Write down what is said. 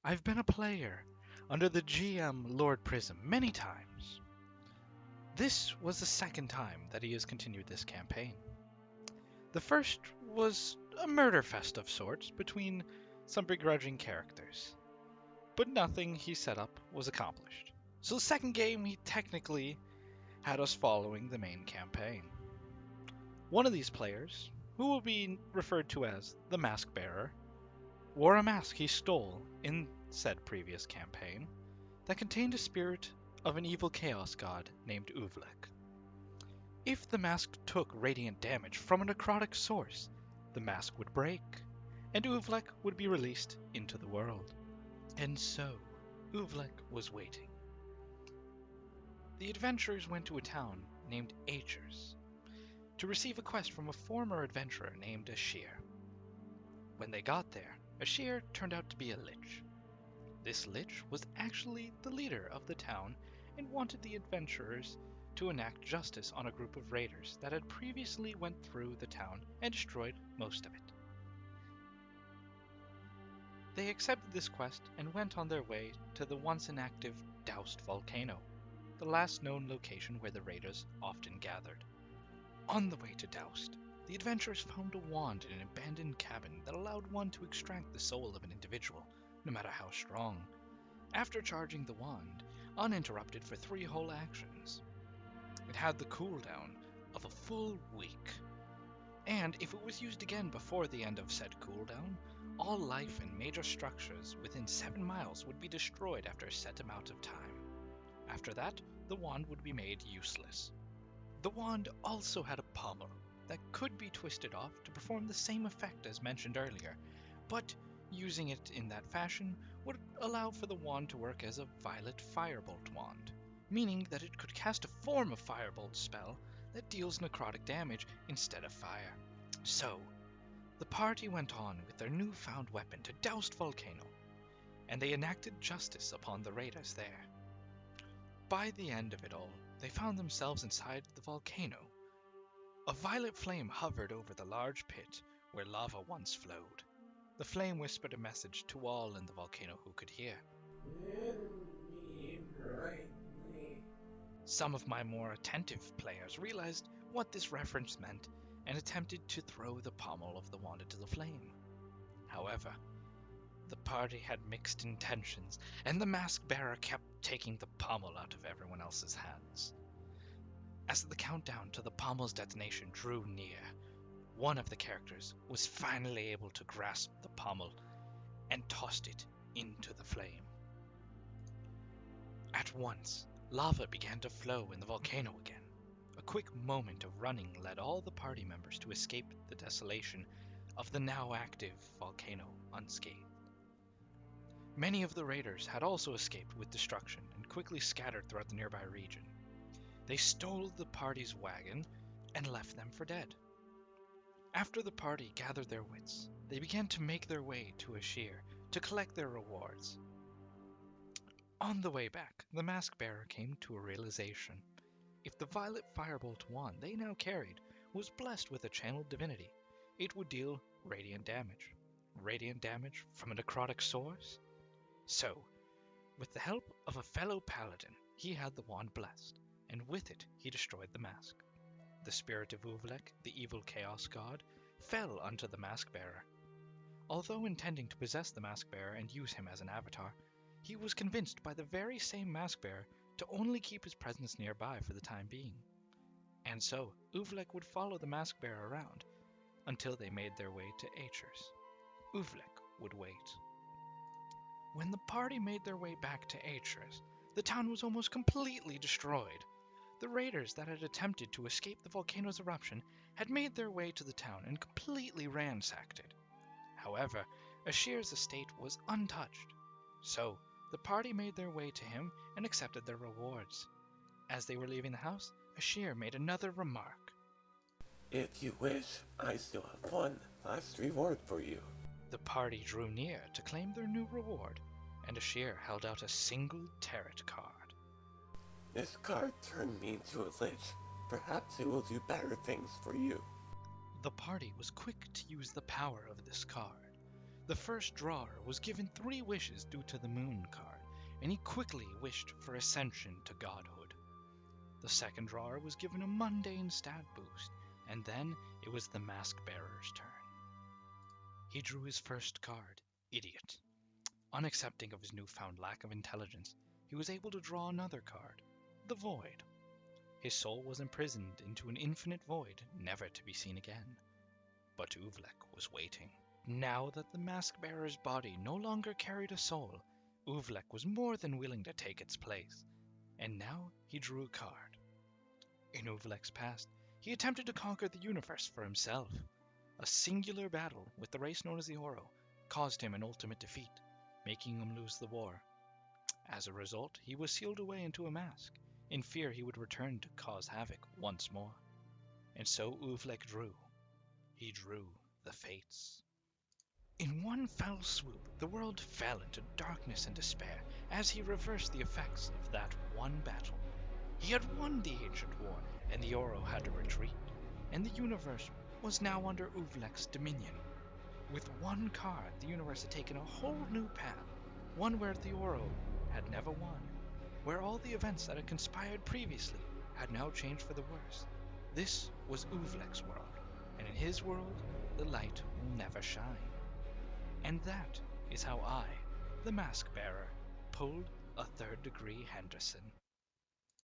I've been a player under the GM Lord Prism many times. This was the second time that he has continued this campaign. The first was a murder fest of sorts between some begrudging characters, but nothing he set up was accomplished. So the second game, he technically had us following the main campaign. One of these players, who will be referred to as the Mask Bearer, wore a mask he stole in said previous campaign that contained a spirit of an evil chaos god named Uvlech. If the mask took radiant damage from a necrotic source, the mask would break, and Uvlech would be released into the world. And so, Uvlech was waiting. The adventurers went to a town named Achers to receive a quest from a former adventurer named Ashir. When they got there, Ashir turned out to be a lich. This lich was actually the leader of the town and wanted the adventurers to enact justice on a group of raiders that had previously went through the town and destroyed most of it. They accepted this quest and went on their way to the once inactive Doused volcano, the last known location where the raiders often gathered. On the way to Doused, the adventurers found a wand in an abandoned cabin that allowed one to extract the soul of an individual, no matter how strong, after charging the wand uninterrupted for 3 whole actions. It had the cooldown of a full week, and if it was used again before the end of said cooldown, all life and major structures within 7 miles would be destroyed after a set amount of time. After that, the wand would be made useless. The wand also had a pommel that could be twisted off to perform the same effect as mentioned earlier, but using it in that fashion would allow for the wand to work as a violet firebolt wand, meaning that it could cast a form of firebolt spell that deals necrotic damage instead of fire. So, the party went on with their newfound weapon to Doused Volcano, and they enacted justice upon the raiders there. By the end of it all, they found themselves inside the volcano. A violet flame hovered over the large pit where lava once flowed. The flame whispered a message to all in the volcano who could hear. Some of my more attentive players realized what this reference meant and attempted to throw the pommel of the wand into the flame. However, the party had mixed intentions, and the mask bearer kept taking the pommel out of everyone else's hands. As the countdown to the pommel's detonation drew near, one of the characters was finally able to grasp the pommel and tossed it into the flame. At once, lava began to flow in the volcano again. A quick moment of running led all the party members to escape the desolation of the now active volcano unscathed. Many of the raiders had also escaped with destruction and quickly scattered throughout the nearby region. They stole the party's wagon and left them for dead. After the party gathered their wits, they began to make their way to Ashir to collect their rewards. On the way back, the mask bearer came to a realization. If the violet firebolt wand they now carried was blessed with a channeled divinity, it would deal radiant damage. Radiant damage from a necrotic source? So, with the help of a fellow paladin, he had the wand blessed, and with it he destroyed the mask. The spirit of Uvlech, the evil chaos god, fell unto the mask bearer. Although intending to possess the mask bearer and use him as an avatar, he was convinced by the very same mask bearer to only keep his presence nearby for the time being. And so, Uvlech would follow the mask bearer around until they made their way to Achers. Uvlech would wait. When the party made their way back to Achers, the town was almost completely destroyed. The raiders that had attempted to escape the volcano's eruption had made their way to the town and completely ransacked it. However, Ashir's estate was untouched. So, the party made their way to him and accepted their rewards. As they were leaving the house, Ashir made another remark. If you wish, I still have one last reward for you. The party drew near to claim their new reward, and Ashir held out a single tarot card. This card turned me into a lich. Perhaps it will do better things for you. The party was quick to use the power of this card. The first drawer was given 3 wishes due to the moon card, and he quickly wished for ascension to godhood. The second drawer was given a mundane stat boost, and then it was the mask bearer's turn. He drew his first card, Idiot. Unaccepting of his newfound lack of intelligence, he was able to draw another card, the Void. His soul was imprisoned into an infinite void, never to be seen again. But Uvlech was waiting. Now that the mask-bearer's body no longer carried a soul, Uvlech was more than willing to take its place, and now he drew a card. In Uvlech's past, he attempted to conquer the universe for himself. A singular battle with the race known as the Oro caused him an ultimate defeat, making him lose the war. As a result, he was sealed away into a mask, in fear he would return to cause havoc once more. And so Uvlech drew. He drew the Fates. In one fell swoop, the world fell into darkness and despair as he reversed the effects of that one battle. He had won the ancient war, and the Oro had to retreat, and the universe was now under Uvlech's dominion. With one card, the universe had taken a whole new path, one where the Oro had never won, where all the events that had conspired previously had now changed for the worse. This was Uvlech's world, and in his world, the light will never shine. And that is how I, the Mask Bearer, pulled a third-degree Henderson.